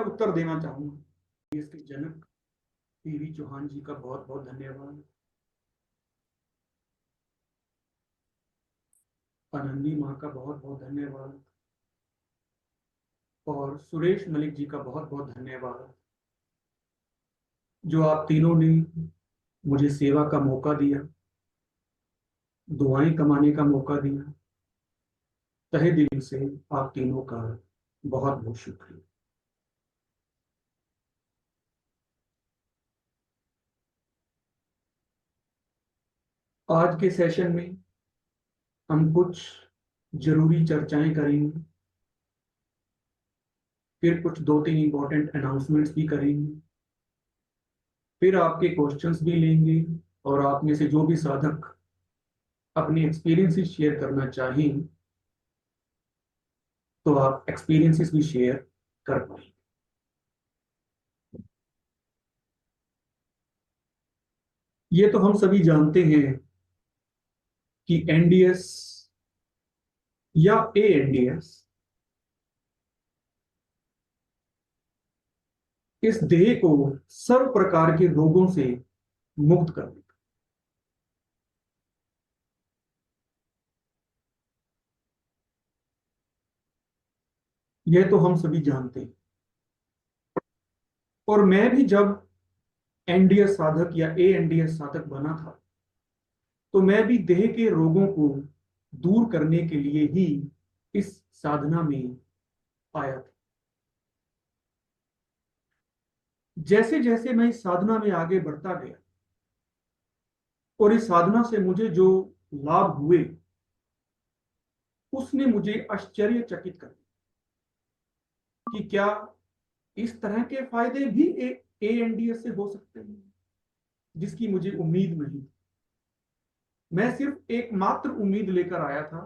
उत्तर देना चाहूंगा। इसके जनक पीवी चौहान जी का बहुत बहुत धन्यवाद। आनंदी माँ का बहुत बहुत धन्यवाद। और सुरेश मलिक जी का बहुत बहुत धन्यवाद, जो आप तीनों ने मुझे सेवा का मौका दिया, दुआएं कमाने का मौका दिया। तहे दिल से आप तीनों का बहुत बहुत शुक्रिया। आज के सेशन में हम कुछ जरूरी चर्चाएं करेंगे, फिर कुछ 2-3 इंपॉर्टेंट अनाउंसमेंट्स भी करेंगे, फिर आपके क्वेश्चंस भी लेंगे, और आप में से जो भी साधक अपने एक्सपीरियंसेस शेयर करना चाहें तो आप एक्सपीरियंसेस भी शेयर कर पाएंगे। ये तो हम सभी जानते हैं कि एनडीएस या एएनडीएस इस देह को सर्व प्रकार के रोगों से मुक्त कर देता। यह तो हम सभी जानते हैं। और मैं भी जब एनडीएस साधक या एएनडीएस साधक बना था, तो मैं भी देह के रोगों को दूर करने के लिए ही इस साधना में आया था। जैसे जैसे मैं इस साधना में आगे बढ़ता गया और इस साधना से मुझे जो लाभ हुए, उसने मुझे आश्चर्यचकित कर दिया कि क्या इस तरह के फायदे भी एएनडीएस से हो सकते हैं, जिसकी मुझे उम्मीद नहीं थी। मैं सिर्फ एकमात्र उम्मीद लेकर आया था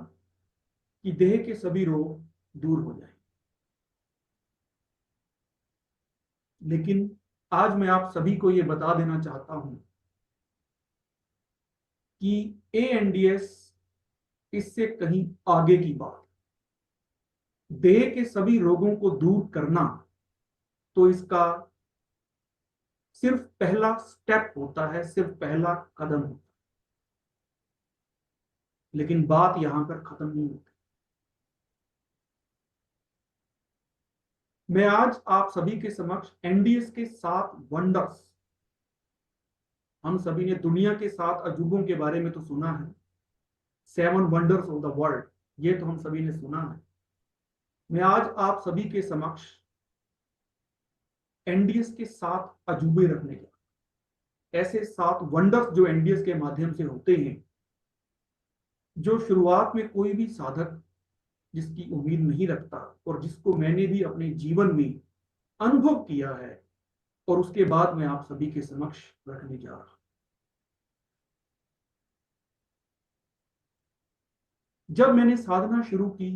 कि देह के सभी रोग दूर हो जाएं। लेकिन आज मैं आप सभी को यह बता देना चाहता हूं कि एएनडीएस इससे कहीं आगे की बात। देह के सभी रोगों को दूर करना तो इसका सिर्फ पहला स्टेप होता है, सिर्फ पहला कदम होता है। लेकिन बात यहां पर खत्म नहीं होती। मैं आज आप सभी के समक्ष एनडीएस के 7 वंडर्स, हम सभी ने दुनिया के 7 अजूबों के बारे में तो सुना है, 7 वंडर्स ऑफ द वर्ल्ड, ये तो हम सभी ने सुना है। मैं आज आप सभी के समक्ष एनडीएस के 7 अजूबे रखने के, ऐसे 7 वंडर्स जो एनडीएस के माध्यम से होते हैं, जो शुरुआत में कोई भी साधक जिसकी उम्मीद नहीं रखता, और जिसको मैंने भी अपने जीवन में अनुभव किया है, और उसके बाद मैं आप सभी के समक्ष रखने जा रहा हूं। जब मैंने साधना शुरू की,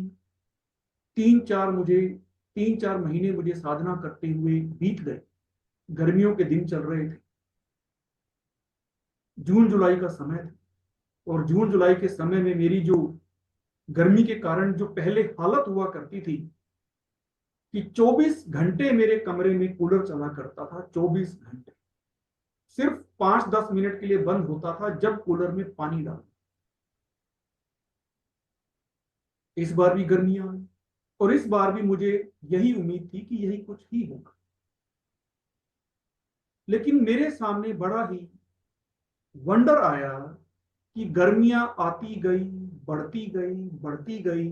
3-4 महीने मुझे साधना करते हुए बीत गए। गर्मियों के दिन चल रहे थे, जून जुलाई का समय था, और जून जुलाई के समय में मेरी जो गर्मी के कारण जो पहले हालत हुआ करती थी कि 24 घंटे मेरे कमरे में कूलर चला करता था। 24 घंटे सिर्फ 5-10 मिनट के लिए बंद होता था जब कूलर में पानी डाल। इस बार भी गर्मियां आई, और इस बार भी मुझे यही उम्मीद थी कि यही कुछ ही होगा। लेकिन मेरे सामने बड़ा ही वंडर आया कि गर्मियां आती गई, बढ़ती गई, बढ़ती गई,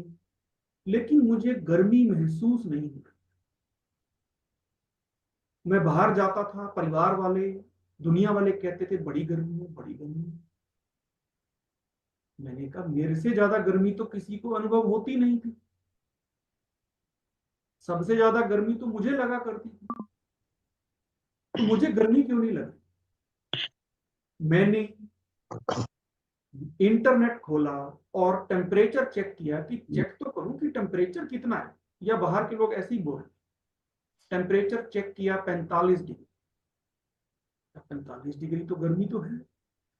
लेकिन मुझे गर्मी महसूस नहीं हुई। मैं बाहर जाता था, परिवार वाले, दुनिया वाले कहते थे बड़ी गर्मी है, बड़ी गर्मी है। मैंने कहा मेरे से ज्यादा गर्मी तो किसी को अनुभव होती नहीं थी, सबसे ज्यादा गर्मी तो मुझे लगा करती थी, तो मुझे गर्मी क्यों नहीं लगी। मैंने इंटरनेट खोला और टेम्परेचर चेक किया कि चेक तो करूं कि टेम्परेचर कितना है, या बाहर के लोग ऐसे ही बोल। टेम्परेचर चेक किया, 45 डिग्री। 45 डिग्री तो गर्मी तो है,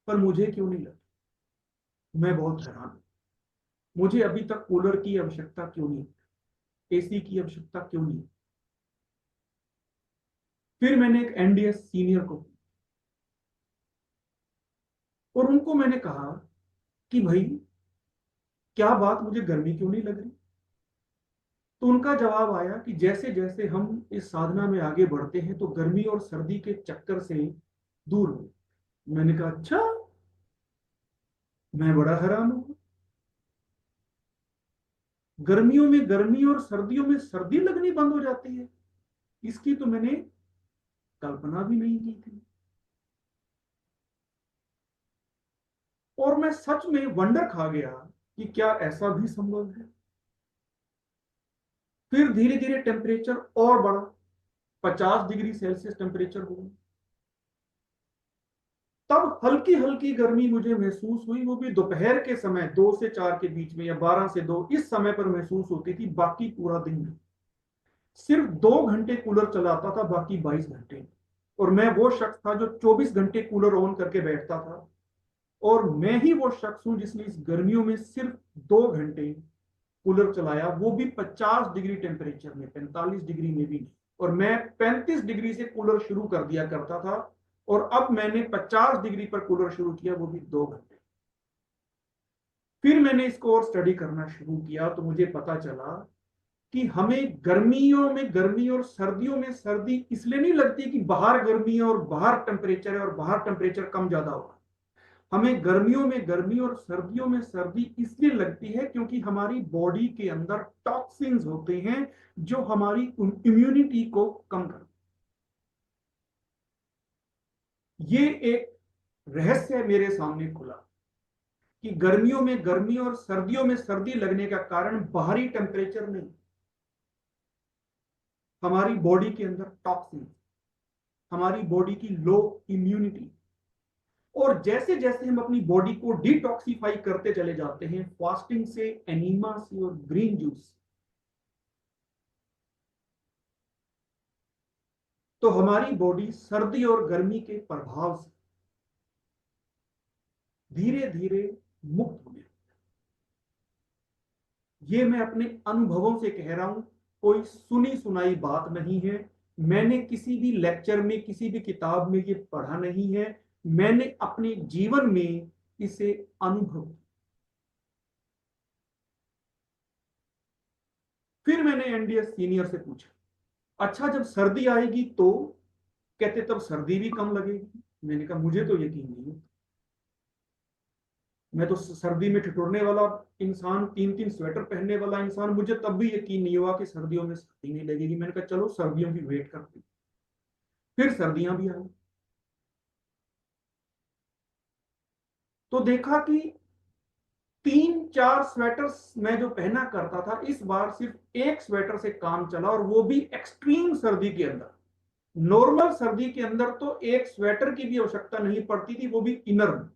पर मुझे क्यों नहीं लगी। मैं बहुत हैरान हूं, मुझे अभी तक कूलर की आवश्यकता क्यों नहीं, एसी की आवश्यकता क्यों नहीं। फिर मैंने एक एनडीएस सीनियर को, और उनको मैंने कहा कि भाई क्या बात, मुझे गर्मी क्यों नहीं लग रही? तो उनका जवाब आया कि जैसे जैसे हम इस साधना में आगे बढ़ते हैं तो गर्मी और सर्दी के चक्कर से दूर हो। मैंने कहा अच्छा, मैं बड़ा हैरान हूं। गर्मियों में गर्मी और सर्दियों में सर्दी लगनी बंद हो जाती है, इसकी तो मैंने कल्पना भी नहीं की थी। और मैं सच में वंडर खा गया कि क्या ऐसा भी संभव है। फिर धीरे धीरे टेम्परेचर और बढ़ा, 50 डिग्री सेल्सियस टेम्परेचर हुआ। तब हल्की हल्की गर्मी मुझे महसूस हुई, वो भी दोपहर के समय 2 से 4 के बीच में, या 12 से 2 इस समय पर महसूस होती थी। बाकी पूरा दिन में सिर्फ 2 घंटे कूलर चलाता था, बाकी 22 घंटे। और मैं वो शख्स था जो 24 घंटे कूलर ऑन करके बैठता था। और मैं ही वो शख्स हूं जिसने इस गर्मियों में सिर्फ 2 घंटे कूलर चलाया, वो भी 50 डिग्री टेम्परेचर में, 45 डिग्री में भी नहीं। और मैं 35 डिग्री से कूलर शुरू कर दिया करता था, और अब मैंने 50 डिग्री पर कूलर शुरू किया, वो भी 2 घंटे। फिर मैंने इसको और स्टडी करना शुरू किया तो मुझे पता चला कि हमें गर्मियों में गर्मी और सर्दियों में सर्दी इसलिए नहीं लगती कि बाहर गर्मी है और बाहर टेम्परेचर है और बाहर टेम्परेचर कम ज्यादा होगा। हमें गर्मियों में गर्मी और सर्दियों में सर्दी इसलिए लगती है क्योंकि हमारी बॉडी के अंदर टॉक्सिन्स होते हैं जो हमारी इम्यूनिटी को कम करते हैं। ये एक रहस्य मेरे सामने खुला कि गर्मियों में गर्मी और सर्दियों में सर्दी लगने का कारण बाहरी टेम्परेचर नहीं, हमारी बॉडी के अंदर टॉक्सिन, हमारी बॉडी की लो इम्यूनिटी। और जैसे जैसे हम अपनी बॉडी को डिटॉक्सिफाई करते चले जाते हैं, फास्टिंग से, एनीमा से और ग्रीन जूस, तो हमारी बॉडी सर्दी और गर्मी के प्रभाव से धीरे धीरे मुक्त होने। ये मैं अपने अनुभवों से कह रहा हूं, कोई सुनी सुनाई बात नहीं है। मैंने किसी भी लेक्चर में, किसी भी किताब में ये पढ़ा नहीं है, मैंने अपने जीवन में इसे अनुभव। फिर मैंने एनडीएस सीनियर से पूछा, अच्छा जब सर्दी आएगी तो? कहते तब सर्दी भी कम लगेगी। मैंने कहा मुझे तो यकीन नहीं है, मैं तो सर्दी में ठिठुरने वाला इंसान, 3 3 स्वेटर पहनने वाला इंसान, मुझे तब भी यकीन नहीं हुआ कि सर्दियों में सर्दी नहीं लगेगी। मैंने कहा चलो सर्दियों की वेट करते हैं। फिर सर्दियां भी आई, तो देखा कि 3 4 स्वेटर्स मैं जो पहना करता था, इस बार सिर्फ एक स्वेटर से काम चला, और वो भी एक्सट्रीम सर्दी के अंदर। नॉर्मल सर्दी के अंदर तो एक स्वेटर की भी आवश्यकता नहीं पड़ती थी, वो भी इनर में।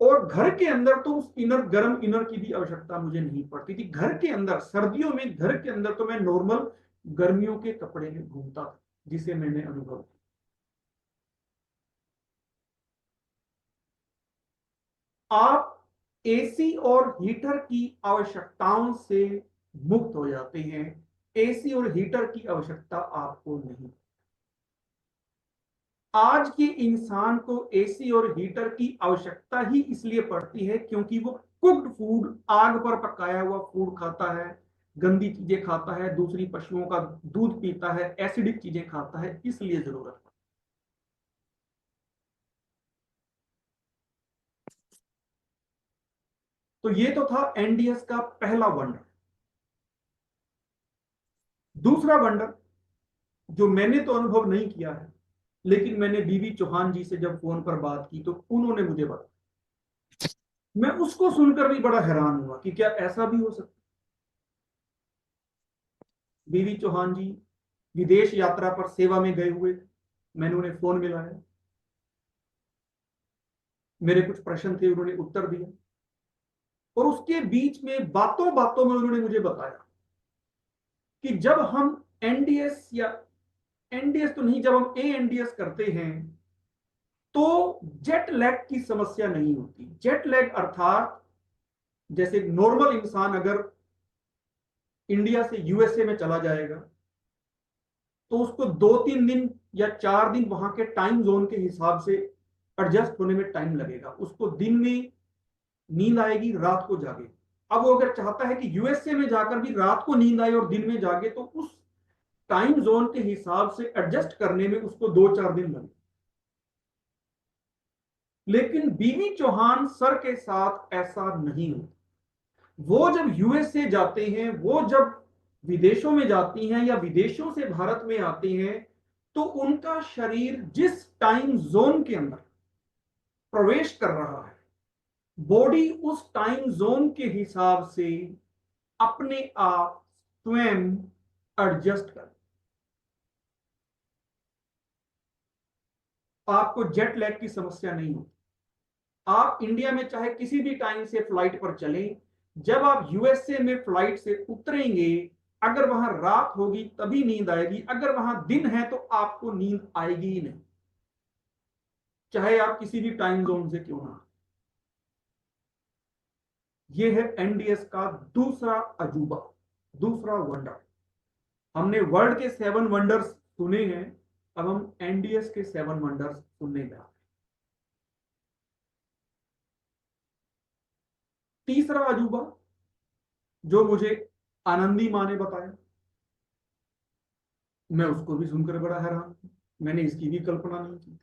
और घर के अंदर तो उस इनर, गर्म इनर की भी आवश्यकता मुझे नहीं पड़ती थी। घर के अंदर सर्दियों में घर के अंदर तो मैं नॉर्मल गर्मियों के कपड़े में घूमता था, जिसे मैंने अनुभव किया। आप एसी और हीटर की आवश्यकताओं से मुक्त हो जाते हैं, एसी और हीटर की आवश्यकता आपको नहीं। आज के इंसान को एसी और हीटर की आवश्यकता ही इसलिए पड़ती है क्योंकि वो कुक्ड फूड, आग पर पकाया हुआ फूड खाता है, गंदी चीजें खाता है, दूसरी पशुओं का दूध पीता है, एसिडिक चीजें खाता है, इसलिए जरूरत है। तो ये तो था एनडीएस का पहला वंडर। दूसरा वंडर जो मैंने तो अनुभव नहीं किया है, लेकिन मैंने बीबी चौहान जी से जब फोन पर बात की तो उन्होंने मुझे बताया, मैं उसको सुनकर भी बड़ा हैरान हुआ कि क्या ऐसा भी हो सकता। बीवी चौहान जी विदेश यात्रा पर सेवा में गए हुए थे। मैंने उन्हें फोन मिलाया, मेरे कुछ प्रश्न थे, उन्होंने उत्तर दिया, और उसके बीच में बातों बातों में उन्होंने मुझे बताया कि जब हम एनडीएस, या एनडीएस तो नहीं, जब हम एएनडीएस करते हैं तो जेट लैग की समस्या नहीं होती। जेट लैग अर्थात जैसे नॉर्मल इंसान अगर इंडिया से यूएसए में चला जाएगा तो उसको 2-3 दिन या 4 दिन वहां के टाइम जोन के हिसाब से एडजस्ट होने में टाइम लगेगा। उसको दिन में नींद आएगी, रात को जागे। अब वो अगर चाहता है कि यूएसए में जाकर भी रात को नींद आए और दिन में जागे, तो उस टाइम जोन के हिसाब से एडजस्ट करने में उसको 2-4 दिन लगे। लेकिन बीवी चौहान सर के साथ ऐसा नहीं होता। वो जब यूएसए जाते हैं, वो जब विदेशों में जाती हैं या विदेशों से भारत में आते हैं, तो उनका शरीर जिस टाइम जोन के अंदर प्रवेश कर रहा है, बॉडी उस टाइम जोन के हिसाब से अपने आप स्वयं एडजस्ट कर। आपको जेट लैग की समस्या नहीं होती। आप इंडिया में चाहे किसी भी टाइम से फ्लाइट पर चलें, जब आप यूएसए में फ्लाइट से उतरेंगे, अगर वहां रात होगी तभी नींद आएगी, अगर वहां दिन है तो आपको नींद आएगी ही नहीं, चाहे आप किसी भी टाइम जोन से क्यों ना। यह है एनडीएस का दूसरा अजूबा, दूसरा वंडर। हमने वर्ल्ड के 7 वंडर्स सुने हैं, अब हम एनडीएस के 7 वंडर्स सुनने जा रहे हैं। तीसरा अजूबा जो मुझे आनंदी माँ ने बताया, मैं उसको भी सुनकर बड़ा हैरान हूं। मैंने इसकी भी कल्पना नहीं की।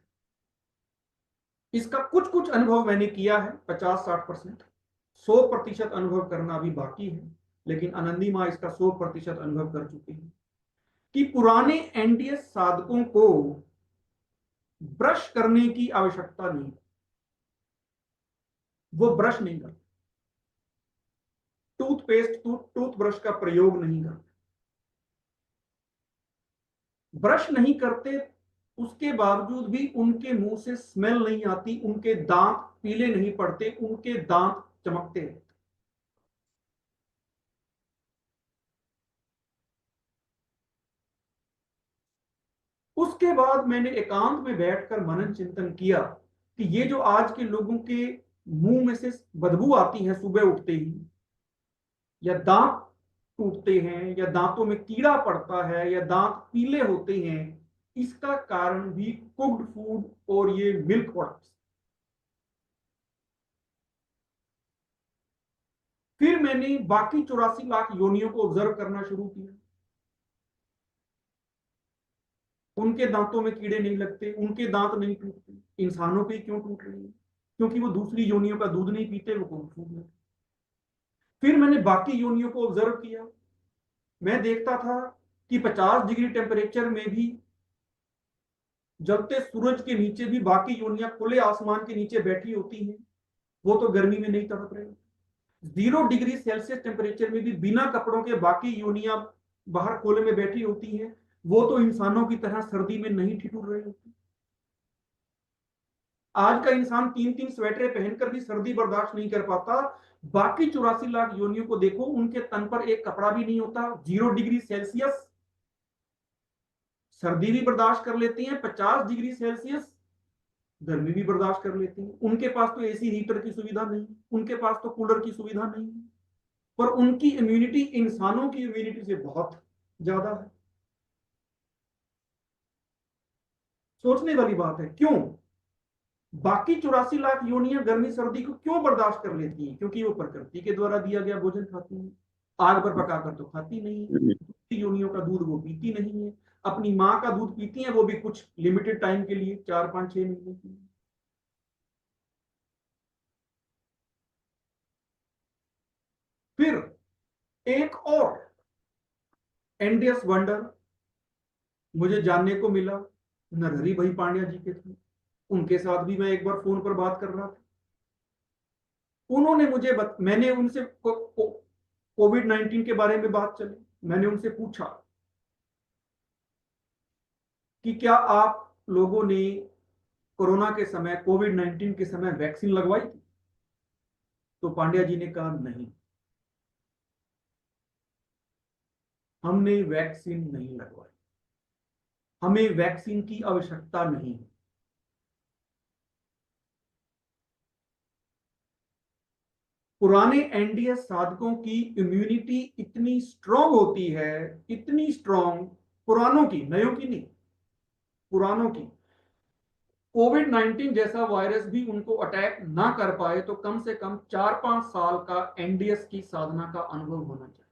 इसका कुछ कुछ अनुभव मैंने किया है, 50-60%। 100% अनुभव करना अभी बाकी है, लेकिन आनंदी माँ इसका 100% अनुभव कर चुकी है कि पुराने एनडीएस साधकों को ब्रश करने की आवश्यकता नहीं। वो ब्रश नहीं करते, टूथपेस्ट टूथब्रश का प्रयोग नहीं करते, ब्रश नहीं करते। उसके बावजूद भी उनके मुंह से स्मेल नहीं आती, उनके दांत पीले नहीं पड़ते, उनके दांत चमकते हैं। उसके बाद मैंने एकांत में बैठकर मनन चिंतन किया कि ये जो आज के लोगों के मुंह में से बदबू आती है सुबह उठते ही, या दांत टूटते हैं, या दांतों में कीड़ा पड़ता है, या दांत पीले होते हैं, इसका कारण भी कुक्ड फूड और ये मिल्क प्रोडक्ट्स। फिर मैंने बाकी 84 लाख योनियों को ऑब्जर्व करना शुरू किया। उनके दांतों में कीड़े नहीं लगते, उनके दांत नहीं टूटते, इंसानों के क्यों टूट रहे हैं? क्योंकि वो दूसरी योनियों का दूध नहीं पीते, वो कौन फूड लेते। फिर मैंने बाकी योनियों को ऑब्जर्व किया। मैं देखता था कि 50 डिग्री टेम्परेचर में भी, जलते सूरज के नीचे भी बाकी योनियां खुले आसमान के नीचे बैठी होती हैं, वो तो गर्मी में नहीं तड़प रहे। 0 डिग्री सेल्सियस टेम्परेचर में भी बिना कपड़ों के बाकी योनियां बाहर खोले में बैठी होती हैं, वो तो इंसानों की तरह सर्दी में नहीं ठिठुर रहे होते। आज का इंसान 3-3 स्वेटरें पहनकर भी सर्दी बर्दाश्त नहीं कर पाता। बाकी 84 लाख योनियों को देखो, उनके तन पर एक कपड़ा भी नहीं होता। 0 डिग्री सेल्सियस सर्दी भी बर्दाश्त कर लेती हैं, 50 डिग्री सेल्सियस गर्मी भी बर्दाश्त कर लेती हैं। उनके पास तो एसी हीटर की सुविधा नहीं, उनके पास तो कूलर की सुविधा नहीं, पर उनकी इम्यूनिटी इंसानों की इम्यूनिटी से बहुत ज्यादा है। सोचने वाली बात है, क्यों बाकी 84 लाख योनियां गर्मी सर्दी को क्यों बर्दाश्त कर लेती हैं? क्योंकि वो प्रकृति के द्वारा दिया गया भोजन खाती हैं। आग पर पकाकर तो खाती नहीं है, दूसरी योनियों का दूध वो पीती नहीं है। अपनी माँ का दूध पीती हैं, वो भी कुछ लिमिटेड टाइम के लिए, 4-5-6 महीने के लिए। फिर एक और एनडीएस वंडर मुझे जानने को मिला, नरहरि भाई पांड्या जी के थे। उनके साथ भी मैं एक बार फोन पर बात कर रहा था। उन्होंने मैंने उनसे कोविड-19 के बारे में बात चली। मैंने उनसे पूछा कि क्या आप लोगों ने कोरोना के समय, कोविड-19 के समय वैक्सीन लगवाई थी? तो पांड्या जी ने कहा नहीं, हमने वैक्सीन नहीं लगवाई, हमें वैक्सीन की आवश्यकता नहीं है। पुराने एनडीएस साधकों की इम्यूनिटी इतनी स्ट्रांग होती है, इतनी स्ट्रांग, पुरानों की, नयों की नहीं, पुरानों की। कोविड-19 जैसा वायरस भी उनको अटैक ना कर पाए तो कम से कम 4-5 साल का एनडीएस की साधना का अनुभव होना चाहिए।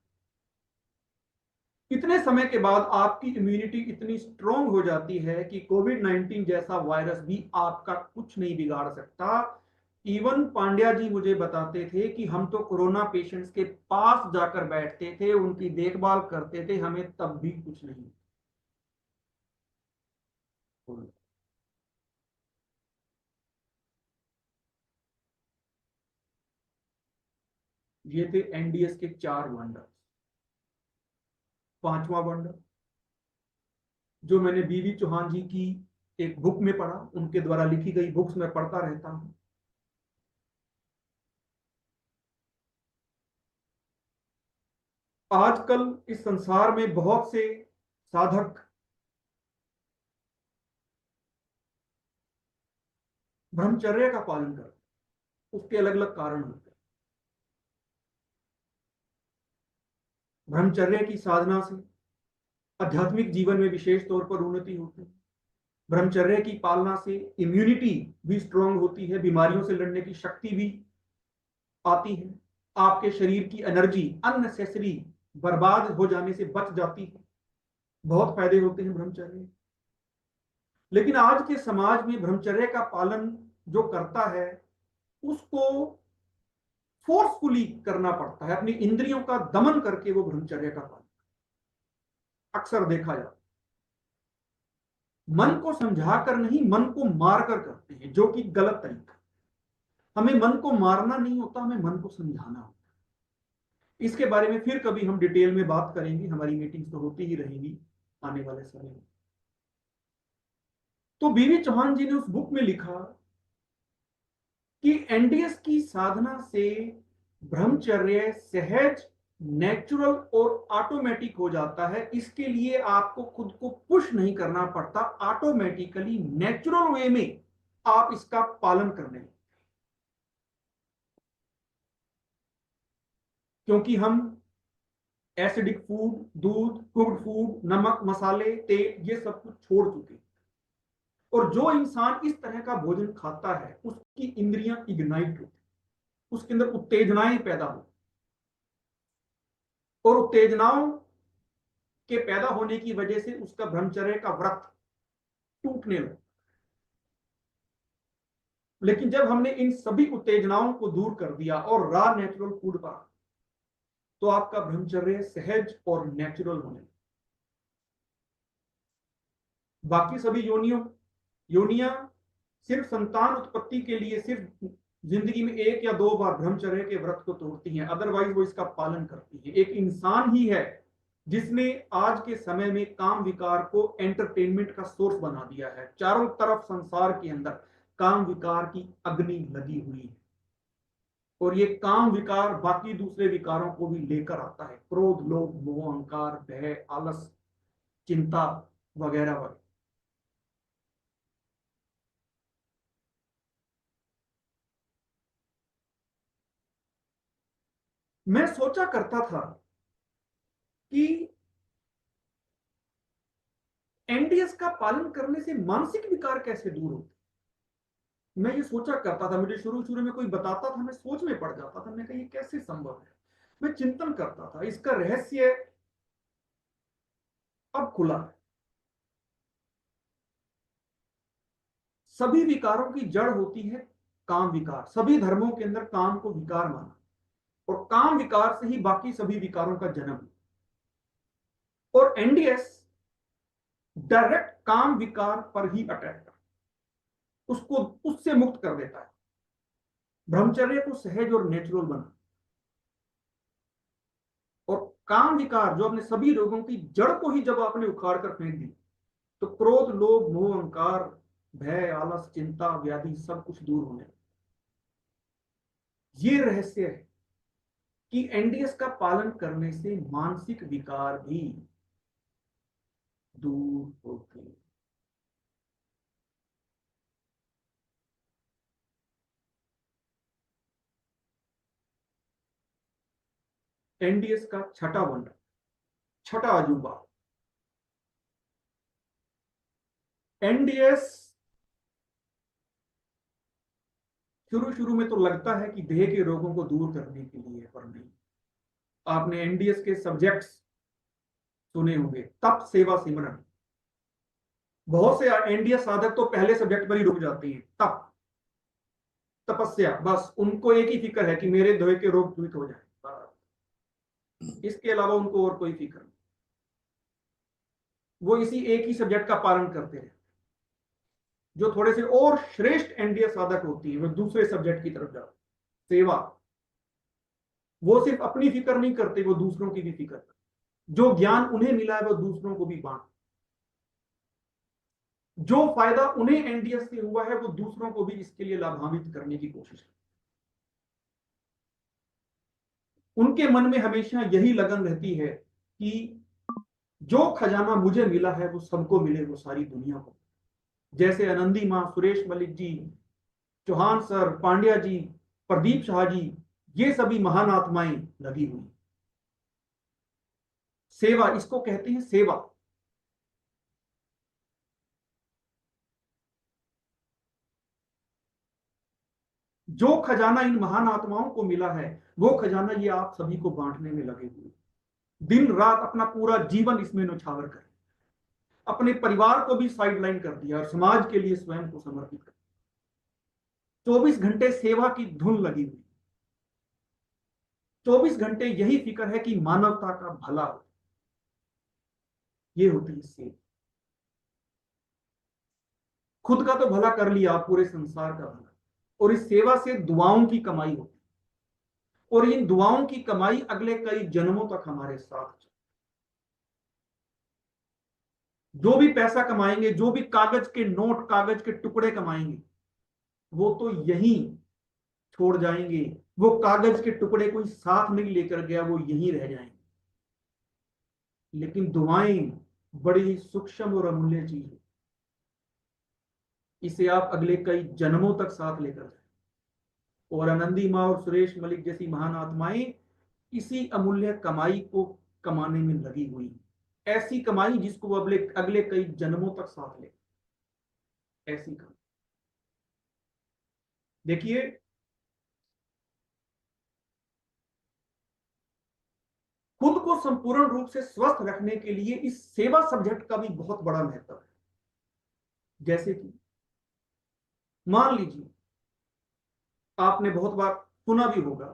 इतने समय के बाद आपकी इम्यूनिटी इतनी स्ट्रांग हो जाती है कि कोविड-19 जैसा वायरस भी आपका कुछ नहीं बिगाड़ सकता। इवन पांड्या जी मुझे बताते थे कि हम तो कोरोना पेशेंट्स के पास जाकर बैठते थे, उनकी देखभाल करते थे, हमें तब भी कुछ नहीं। ये थे एनडीएस के 4 वंडर। पांचवा वंडर जो मैंने बीवी चौहान जी की एक बुक में पढ़ा, उनके द्वारा लिखी गई बुक्स में पढ़ता रहता हूं। आजकल इस संसार में बहुत से साधक ब्रह्मचर्य का पालन करते हैं, उसके अलग अलग कारण होते हैं। ब्रह्मचर्य की साधना से आध्यात्मिक जीवन में विशेष तौर पर उन्नति होती है। ब्रह्मचर्य की पालना से इम्यूनिटी भी स्ट्रांग होती है, बीमारियों से लड़ने की शक्ति भी आती है, आपके शरीर की एनर्जी अननेसेसरी बर्बाद हो जाने से बच जाती है। बहुत फायदे होते हैं ब्रह्मचर्य। लेकिन आज के समाज में ब्रह्मचर्य का पालन जो करता है उसको फोर्सफुली करना पड़ता है, अपनी इंद्रियों का दमन करके वो ब्रह्मचर्य का पालन अक्सर देखा जाता है। मन को समझाकर नहीं, मन को मारकर करते हैं, जो कि गलत तरीका। हमें मन को मारना नहीं होता, हमें मन को समझाना होता। इसके बारे में फिर कभी हम डिटेल में बात करेंगे, हमारी मीटिंग्स तो होती ही रहेंगी आने वाले समय में। तो बीवी चौहान जी ने उस बुक में लिखा कि एनडीएस की साधना से ब्रह्मचर्य सहज, नेचुरल और ऑटोमेटिक हो जाता है। इसके लिए आपको खुद को पुश नहीं करना पड़ता, ऑटोमेटिकली नेचुरल वे में आप इसका पालन करने लगते। क्योंकि हम एसिडिक फूड, दूध, कुक्ड फूड, नमक, मसाले, तेल, ये सब कुछ छोड़ चुके हैं। और जो इंसान इस तरह का भोजन खाता है उसकी इंद्रियां इग्नाइट होती, उसके अंदर उत्तेजनाएं पैदा होती, और उत्तेजनाओं के पैदा होने की वजह से उसका ब्रह्मचर्य का व्रत टूटने लगा। लेकिन जब हमने इन सभी उत्तेजनाओं को दूर कर दिया और रॉ नेचुरल फूड का, तो आपका ब्रह्मचर्य सहज और नेचुरल होने लगा। बाकी सभी योनियां सिर्फ संतान उत्पत्ति के लिए सिर्फ जिंदगी में 1 या 2 बार ब्रह्मचर्य के व्रत को तोड़ती हैं, अदरवाइज वो इसका पालन करती है। एक इंसान ही है जिसने आज के समय में काम विकार को एंटरटेनमेंट का सोर्स बना दिया है। चारों तरफ संसार के अंदर काम विकार की अग्नि लगी हुई है, और ये काम विकार बाकी दूसरे विकारों को भी लेकर आता है, क्रोध, लोभ, मोह, अहंकार, भय, आलस, चिंता वगैरह वगैरह। मैं सोचा करता था कि एनडीएस का पालन करने से मानसिक विकार कैसे दूर होते। मैं ये सोचा करता था, मुझे शुरू शुरू में कोई बताता था, मैं सोच में पड़ जाता था, मैं कहा ये कैसे संभव है। मैं चिंतन करता था, इसका रहस्य अब खुला है। सभी विकारों की जड़ होती है काम विकार। सभी धर्मों के अंदर काम को विकार माना, और काम विकार से ही बाकी सभी विकारों का जन्म। और एनडीएस डायरेक्ट काम विकार पर ही अटैक कर, उसको उससे मुक्त कर देता है, ब्रह्मचर्य को सहज और नेचुरल बना। और काम विकार जो अपने सभी रोगों की जड़ को ही जब आपने उखाड़ कर फेंक दी, तो क्रोध, लोभ, मोह, अहंकार, भय, आलस, चिंता, व्याधि सब कुछ दूर होने लगे। ये रहस्य है कि एनडीएस का पालन करने से मानसिक विकार भी दूर होते हैं। एनडीएस का छठा वंडर, छठा अजूबा, एनडीएस शुरू शुरू में तो लगता है कि देह के रोगों को दूर करने के लिए, पर नहीं। आपने एनडीएस के सब्जेक्ट्स सुने होंगे, तप सेवा सिमरन। बहुत से एनडीएस साधक तो पहले सब्जेक्ट पर ही रुक जाते हैं, तप तपस्या, बस उनको एक ही फिक्र है कि मेरे देह के रोग दूर हो जाए, इसके अलावा उनको और कोई फिक्र नहीं। वो इसी एक ही सब्जेक्ट का पालन करते हैं। जो थोड़े से और श्रेष्ठ एनडीएस साधक होती है वो दूसरे सब्जेक्ट की तरफ जाते, सेवा। वो सिर्फ अपनी फिक्र नहीं करते, वो दूसरों की भी फिक्र करते। जो ज्ञान उन्हें मिला है वो दूसरों को भी बांट, जो फायदा उन्हें एनडीएस से हुआ है वो दूसरों को भी इसके लिए लाभान्वित करने की कोशिश करते। उनके मन में हमेशा यही लगन रहती है कि जो खजाना मुझे मिला है वो सबको मिले, वो सारी दुनिया को। जैसे आनंदी माँ, सुरेश मलिक जी, चौहान सर, पांड्या जी, प्रदीप शाह जी, ये सभी महान आत्माएं लगी हुई। सेवा, इसको कहते हैं सेवा। जो खजाना इन महान आत्माओं को मिला है वो खजाना ये आप सभी को बांटने में लगे हुए, दिन रात अपना पूरा जीवन इसमें न्यौछावर करें। अपने परिवार को भी साइडलाइन कर दिया और समाज के लिए स्वयं को समर्पित कर, 24 घंटे सेवा की धुन लगी हुई। 24 घंटे यही फिक्र है कि मानवता का भला हो। ये होती है सेवा। खुद का तो भला कर लिया, पूरे संसार का भला। और इस सेवा से दुआओं की कमाई होती, और इन दुआओं की कमाई अगले कई जन्मों तक हमारे साथ। जो भी पैसा कमाएंगे, जो भी कागज के नोट, कागज के टुकड़े कमाएंगे, वो तो यहीं छोड़ जाएंगे। वो कागज के टुकड़े कोई साथ नहीं लेकर गया, वो यहीं रह जाएंगे। लेकिन दुआएं बड़ी सूक्ष्म और अमूल्य चीज है। इसे आप अगले कई जन्मों तक साथ लेकर जाए। और आनंदी माँ और सुरेश मलिक जैसी महान आत्माएं इसी अमूल्य कमाई को कमाने में लगी हुई। ऐसी कमाई जिसको वो अगले अगले कई जन्मों तक साथ ले, ऐसी कमाई। देखिए, खुद को संपूर्ण रूप से स्वस्थ रखने के लिए इस सेवा सब्जेक्ट का भी बहुत बड़ा महत्व है। जैसे कि मान लीजिए, आपने बहुत बार सुना भी होगा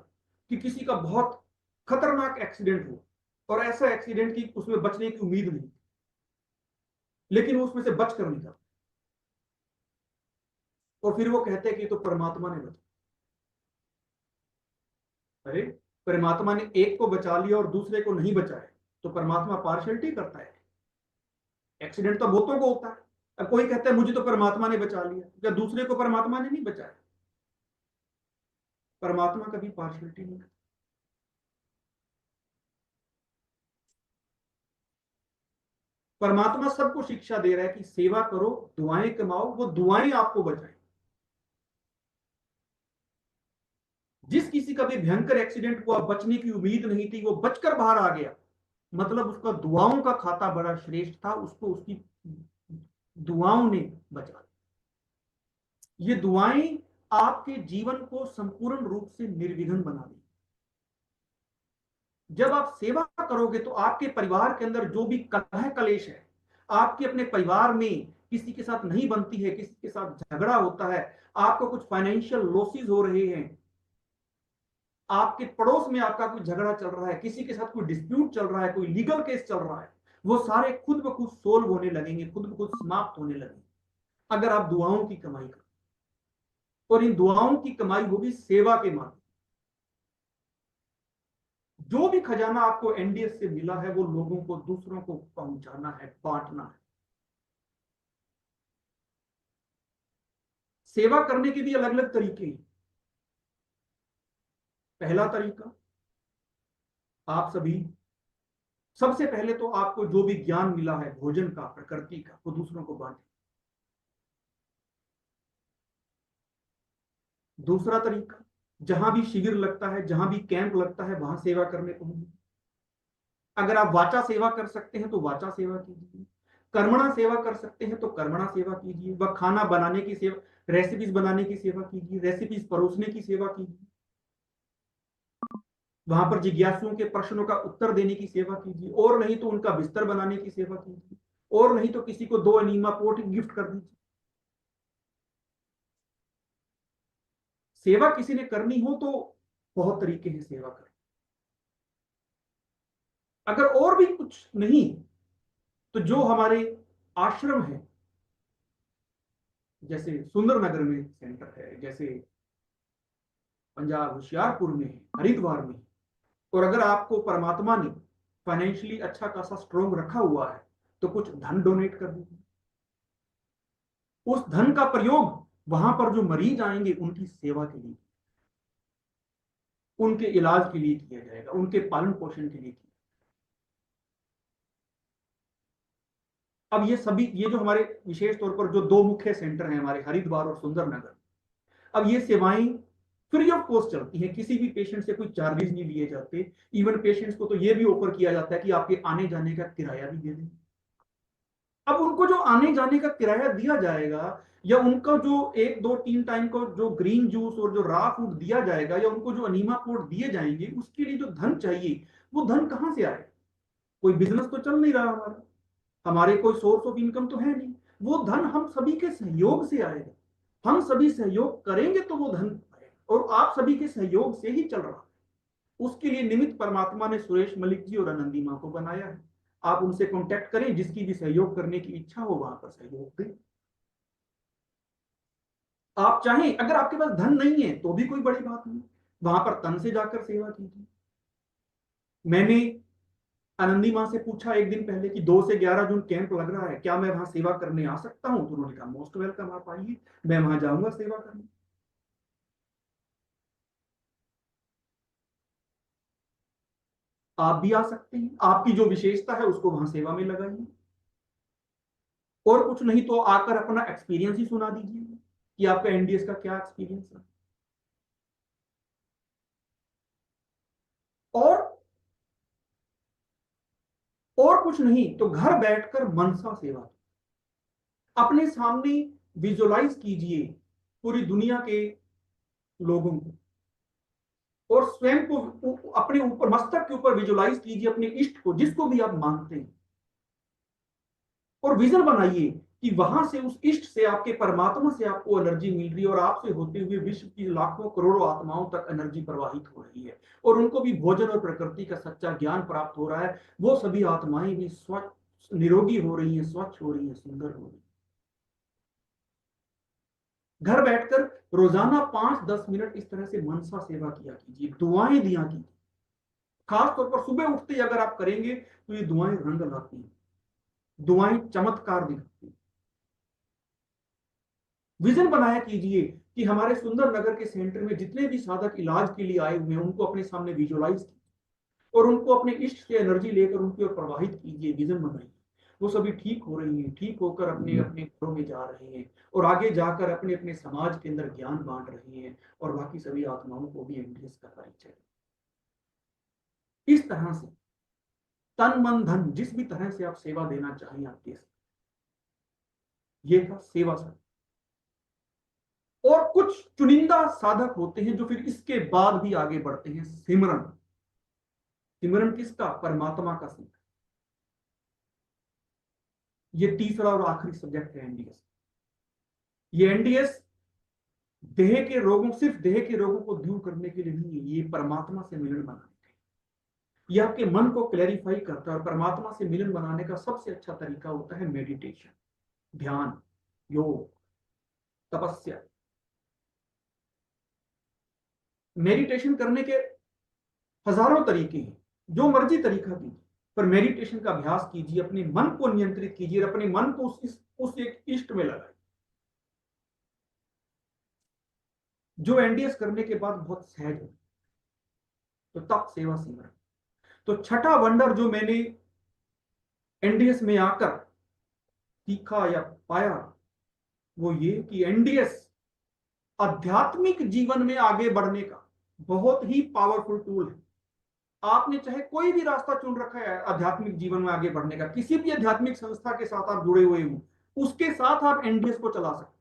कि किसी का बहुत खतरनाक एक्सीडेंट हो, और ऐसा एक्सीडेंट कि उसमें बचने की उम्मीद नहीं, लेकिन वो उसमें से बच कर निकला, और फिर वो कहते हैं कि तो परमात्मा ने बचा। अरे, परमात्मा ने एक को बचा लिया और दूसरे को नहीं बचाया, तो परमात्मा पार्शियलिटी करता है? एक्सीडेंट तो बहुतों को होता है। अब कोई कहता है मुझे तो परमात्मा ने बचा लिया, या दूसरे को परमात्मा ने नहीं बचाया? परमात्मा कभी पार्शियलिटी नहीं करता। परमात्मा सबको शिक्षा दे रहा है कि सेवा करो, दुआएं कमाओ, वो दुआएं आपको बचाएं। जिस किसी का भी भयंकर एक्सीडेंट हुआ, बचने की उम्मीद नहीं थी, वो बचकर बाहर आ गया, मतलब उसका दुआओं का खाता बड़ा श्रेष्ठ था, उसको उसकी दुआओं ने बचा। ये दुआएं आपके जीवन को संपूर्ण रूप से निर्विघ्न बना देंगी। जब आप सेवा करोगे तो आपके परिवार के अंदर जो भी कलह कलेश है, आपके अपने परिवार में किसी के साथ नहीं बनती है, किसी के साथ झगड़ा होता है, आपको कुछ फाइनेंशियल लॉसेस हो रहे हैं, आपके पड़ोस में आपका कोई झगड़ा चल रहा है, किसी के साथ कोई डिस्प्यूट चल रहा है, कोई लीगल केस चल रहा है, वो सारे खुद ब खुद सोल्व होने लगेंगे, खुद ब खुद समाप्त होने लगेंगे, अगर आप दुआओं की कमाई करो। और इन दुआओं की कमाई होगी सेवा के माध्यम। जो भी खजाना आपको एनडीएस से मिला है वो लोगों को, दूसरों को पहुंचाना है, बांटना है। सेवा करने के भी अलग अलग तरीके हैं। पहला तरीका, आप सभी सबसे पहले तो आपको जो भी ज्ञान मिला है भोजन का, प्रकृति का, वो दूसरों को बांटे। दूसरा तरीका, जहां भी शिविर लगता है, जहां भी कैंप लगता है, वहां सेवा करने पहुंचे। अगर आप वाचा सेवा कर सकते हैं तो वाचा सेवा कीजिए। कर्मणा सेवा कर सकते हैं तो कर्मणा सेवा कीजिए, वह खाना बनाने की सेवा, रेसिपीज बनाने की सेवा कीजिए, रेसिपीज परोसने की सेवा कीजिए, वहां पर जिज्ञासुओं के प्रश्नों का उत्तर देने की सेवा कीजिए, और नहीं तो उनका बिस्तर बनाने की सेवा कीजिए, और नहीं तो किसी को 2 एनीमा पोट गिफ्ट कर दीजिए। सेवा किसी ने करनी हो तो बहुत तरीके हैं सेवा करें। अगर और भी कुछ नहीं तो जो हमारे आश्रम है, जैसे सुंदरनगर में सेंटर है, जैसे पंजाब होशियारपुर में है, हरिद्वार में है, और अगर आपको परमात्मा ने फाइनेंशियली अच्छा खासा स्ट्रोंग रखा हुआ है तो कुछ धन डोनेट कर दीजिए। उस धन का प्रयोग वहां पर जो मरीज आएंगे उनकी सेवा के लिए, उनके इलाज के लिए किया जाएगा, उनके पालन पोषण के लिए किया। अब ये सभी, ये जो हमारे विशेष तौर पर जो 2 मुख्य सेंटर हैं हमारे, हरिद्वार और सुंदरनगर, अब ये सेवाएं फ्री ऑफ कॉस्ट चलती हैं, किसी भी पेशेंट से कोई चार्जेस नहीं लिए जाते। इवन पेशेंट्स को तो ये भी ऑफर किया जाता है कि आपके आने जाने का किराया भी दे दें। अब उनको जो आने जाने का किराया दिया जाएगा, या उनका जो 1 2 3 टाइम को जो ग्रीन जूस और जो रॉ फूड दिया जाएगा, या उनको जो अनीमा पोट दिए जाएंगे, उसके लिए जो धन चाहिए, वो धन कहां से आएगा? कोई बिजनेस तो चल नहीं रहा हमारा, हमारे कोई सोर्स ऑफ इनकम तो है नहीं। वो धन हम सभी के सहयोग से आएगा, हम सभी सहयोग करेंगे तो वो धन आएगा, और आप सभी के सहयोग से ही चल रहा है। उसके लिए निमित्त परमात्मा ने सुरेश मलिक जी और आनंदी माँ को बनाया है। आप उनसे कांटेक्ट करें, जिसकी भी सहयोग करने की इच्छा हो वहां पर सहयोग दें। आप चाहें, अगर आपके पास धन नहीं है तो भी कोई बड़ी बात नहीं, वहां पर तन से जाकर सेवा कीजिए। मैंने आनंदी माँ से पूछा एक दिन पहले कि 2 से 11 जून कैंप लग रहा है, क्या मैं वहां सेवा करने आ सकता हूं? तो उन्होंने कहा मोस्ट वेलकम, आप आइए, मैं वहां जाऊंगा सेवा करने। आप भी आ सकते हैं, आपकी जो विशेषता है उसको वहां सेवा में लगाइए, और कुछ नहीं तो आकर अपना एक्सपीरियंस ही सुना दीजिए कि आपका एनडीएस का क्या एक्सपीरियंस है। और कुछ नहीं तो घर बैठकर मनसा सेवा, अपने सामने विजुलाइज कीजिए पूरी दुनिया के लोगों को, और स्वयं को अपने ऊपर, मस्तक के ऊपर विजुलाइज कीजिए अपने इष्ट को, जिसको भी आप मानते हैं, और विजन बनाइए कि वहां से, उस इष्ट से, आपके परमात्मा से आपको एनर्जी मिल रही है, और आपसे होते हुए विश्व की लाखों करोड़ों आत्माओं तक एनर्जी प्रवाहित हो रही है, और उनको भी भोजन और प्रकृति का सच्चा ज्ञान प्राप्त हो रहा है। वो सभी आत्माएं भी स्वच्छ निरोगी हो रही हैं, स्वच्छ हो रही हैं, सुंदर हो रही हैं। घर बैठकर रोजाना 5-10 मिनट इस तरह से मनसा सेवा किया कीजिए, दुआएं दिया कीजिए। खास तौर पर सुबह उठते ही अगर आप करेंगे तो ये दुआएं रंग लाती हैं, दुआएं चमत्कार दिखाती हैं। विजन बनाया कीजिए कि हमारे सुंदर नगर के सेंटर में जितने भी साधक इलाज के लिए आए हुए हैं उनको अपने सामने विजुलाइज कीजिए, और उनको अपने इष्ट से एनर्जी लेकर उनकी ओर प्रवाहित कीजिए, विजन बनाइए। वो सभी ठीक हो रही हैं, ठीक होकर अपने अपने घरों में जा रहे हैं, और आगे जाकर अपने अपने समाज के अंदर ज्ञान बांट रहे हैं, और बाकी सभी आत्माओं को भी एनडीएस का परिचय। इस तरह से तन मन धन जिस भी तरह से आप सेवा देना चाहें आप दे सकते। ये था सेवा सर। और कुछ चुनिंदा साधक होते हैं जो फिर इसके बाद भी आगे बढ़ते हैं, सिमरन। सिमरन किसका? परमात्मा का सिमरन। ये तीसरा और आखिरी सब्जेक्ट है एनडीएस। ये एनडीएस देह के रोगों, सिर्फ देह के रोगों को दूर करने के लिए नहीं है, ये परमात्मा से मिलन बनाने के लिए। ये आपके मन को क्लैरिफाई करता है, और परमात्मा से मिलन बनाने का सबसे अच्छा तरीका होता है मेडिटेशन, ध्यान, योग, तपस्या। मेडिटेशन करने के हजारों तरीके हैं, जो मर्जी तरीका कीजिए, पर मेडिटेशन का अभ्यास कीजिए, अपने मन को नियंत्रित कीजिए, अपने मन को उस एक इष्ट में लगाइए। जो एनडीएस करने के बाद बहुत सहज हो, तो तप सेवा सिमरन। तो छठा वंडर जो मैंने एनडीएस में आकर सीखा या पाया, वो ये कि एनडीएस आध्यात्मिक जीवन में आगे बढ़ने का बहुत ही पावरफुल टूल है। आपने चाहे कोई भी रास्ता चुन रखा है आध्यात्मिक जीवन में आगे बढ़ने का, किसी भी आध्यात्मिक संस्था के साथ आप जुड़े हुए हो, उसके साथ आप एनडीएस को चला सकते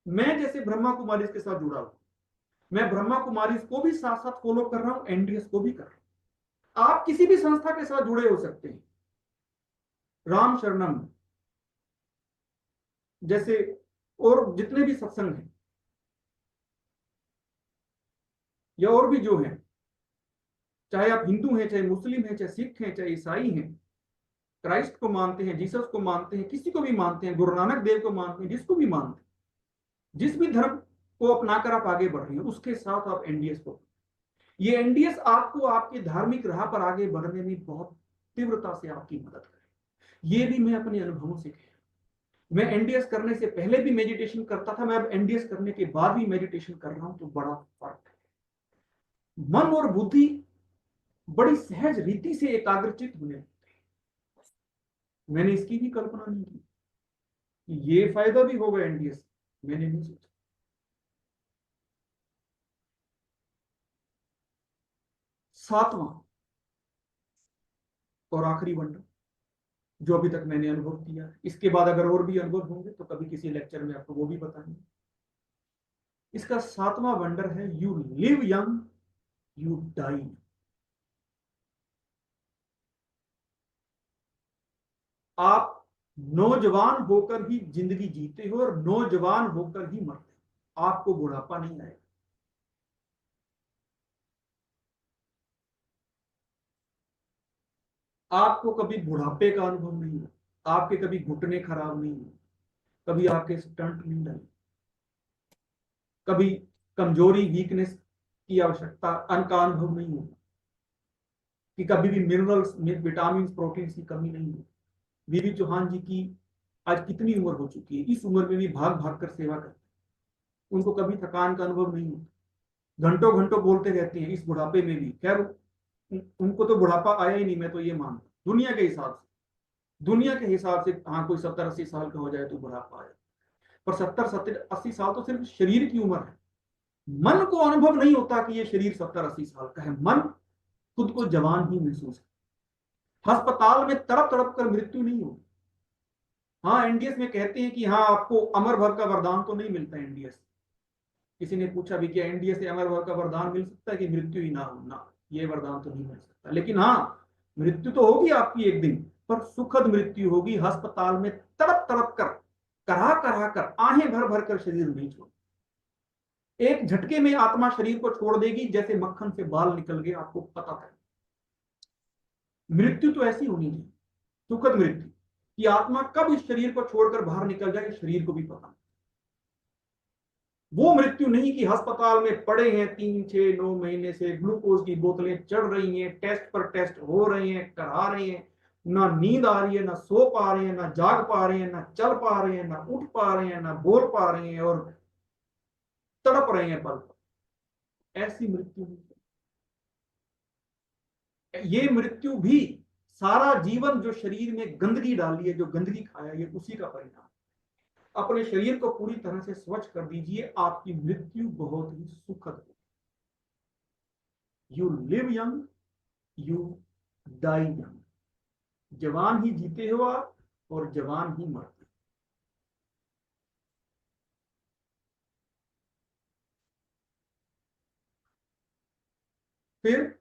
हैं। मैं जैसे ब्रह्मा कुमारी के साथ जुड़ा हूं, मैं ब्रह्मा कुमारी को भी साथ साथ फॉलो कर रहा हूं, एनडीएस को भी कर रहा हूं। आप किसी भी संस्था के साथ जुड़े हो सकते हैं। राम शरणम जैसे और जितने भी सत्संग हैं या और भी जो हैं, चाहे आप हिंदू हैं, चाहे मुस्लिम हैं, चाहे सिख हैं, चाहे ईसाई हैं, क्राइस्ट को मानते हैं, जीसस को मानते हैं, किसी को भी मानते हैं, गुरु नानक देव को मानते हैं, जिसको भी मानते हैं, जिस भी धर्म को अपनाकर आप आगे बढ़ रहे हैं, उसके साथ आप एनडीएस को, ये एनडीएस आपको आपकी धार्मिक राह पर आगे बढ़ने में बहुत तीव्रता से आपकी मदद करे। ये भी मैं अपने अनुभवों से कह, मैं एनडीएस करने से पहले भी मेडिटेशन करता था, मैं अब एनडीएस करने के बाद भी मेडिटेशन कर रहा हूं, तो बड़ा फर्क है। मन और बुद्धि बड़ी सहज रीति से एकाग्रचित होने लगते हैं। मैंने इसकी भी कल्पना नहीं की कि ये फायदा भी होगा एनडीएस, मैंने नहीं सोचा। सातवां और आखिरी वंडर जो अभी तक मैंने अनुभव किया है, इसके बाद अगर और भी अनुभव होंगे तो कभी किसी लेक्चर में आपको वो भी बताएंगे। इसका सातवां वंडर है you live young you die. आप नौजवान होकर ही जिंदगी जीते हो और नौजवान होकर ही मरते हो, आपको बुढ़ापा नहीं आएगा। आपको कभी बुढ़ापे का अनुभव नहीं हो, आपके कभी घुटने खराब नहीं हो, कभी आपके स्टंट नहीं लगे, कभी कमजोरी वीकनेस की आवश्यकता का अनुभव नहीं होगा, कि कभी भी मिनरल्स विटामिन प्रोटीन की कमी नहीं हो। बीबी चौहान जी की आज कितनी उम्र हो चुकी है, इस उम्र में भी भाग भाग कर सेवा करते हैं, उनको कभी थकान का अनुभव नहीं होता, घंटों घंटों बोलते रहते हैं इस बुढ़ापे में भी। खैर उनको तो बुढ़ापा आया ही नहीं, मैं तो ये मानता दुनिया के हिसाब से, दुनिया के हिसाब से हाँ कोई 70-80 साल का हो जाए तो बुढ़ापा आया, पर 70-80 साल तो सिर्फ शरीर की उम्र है। मन को अनुभव नहीं होता कि ये शरीर 70-80 साल का है, मन खुद को जवान ही महसूस है। अस्पताल में तड़प तड़प कर मृत्यु नहीं होगी। हाँ एनडीएस में कहते हैं कि हाँ आपको अमर भर का वरदान तो नहीं मिलता एनडीएस। किसी ने पूछा भी क्या एनडीएस से अमर भर का वरदान मिल सकता है कि मृत्यु ही ना हो, ना ये वरदान तो नहीं मिल सकता, लेकिन हाँ मृत्यु तो होगी आपकी एक दिन, पर सुखद मृत्यु होगी। अस्पताल में तड़प तड़प कर करा करा कर आहें भर भर कर शरीर नहीं छोड़, एक झटके में आत्मा शरीर को छोड़ देगी, जैसे मक्खन से बाल निकल गए आपको पता था। मृत्यु तो ऐसी होनी चाहिए, सुखद मृत्यु, कि आत्मा कब इस शरीर को छोड़कर बाहर निकल जाए शरीर को भी पता। वो मृत्यु नहीं कि अस्पताल में पड़े हैं 3-6-9 महीने से, ग्लूकोज की बोतलें चढ़ रही हैं, टेस्ट पर टेस्ट हो रहे हैं, करा रहे हैं, ना नींद आ रही है, ना सो पा रहे हैं, ना जाग पा रहे हैं, ना चल पा रहे हैं, ना उठ पा रहे हैं, ना बोल पा रहे हैं और तड़प रहे हैं पल पल। ऐसी मृत्यु नहीं। ये मृत्यु भी सारा जीवन जो शरीर में गंदगी डाली है, जो गंदगी खाया, ये उसी का परिणाम। अपने शरीर को पूरी तरह से स्वच्छ कर दीजिए, आपकी मृत्यु बहुत ही सुखद होगी। You live young you die young, जवान ही जीते हो आप और जवान ही मरते। फिर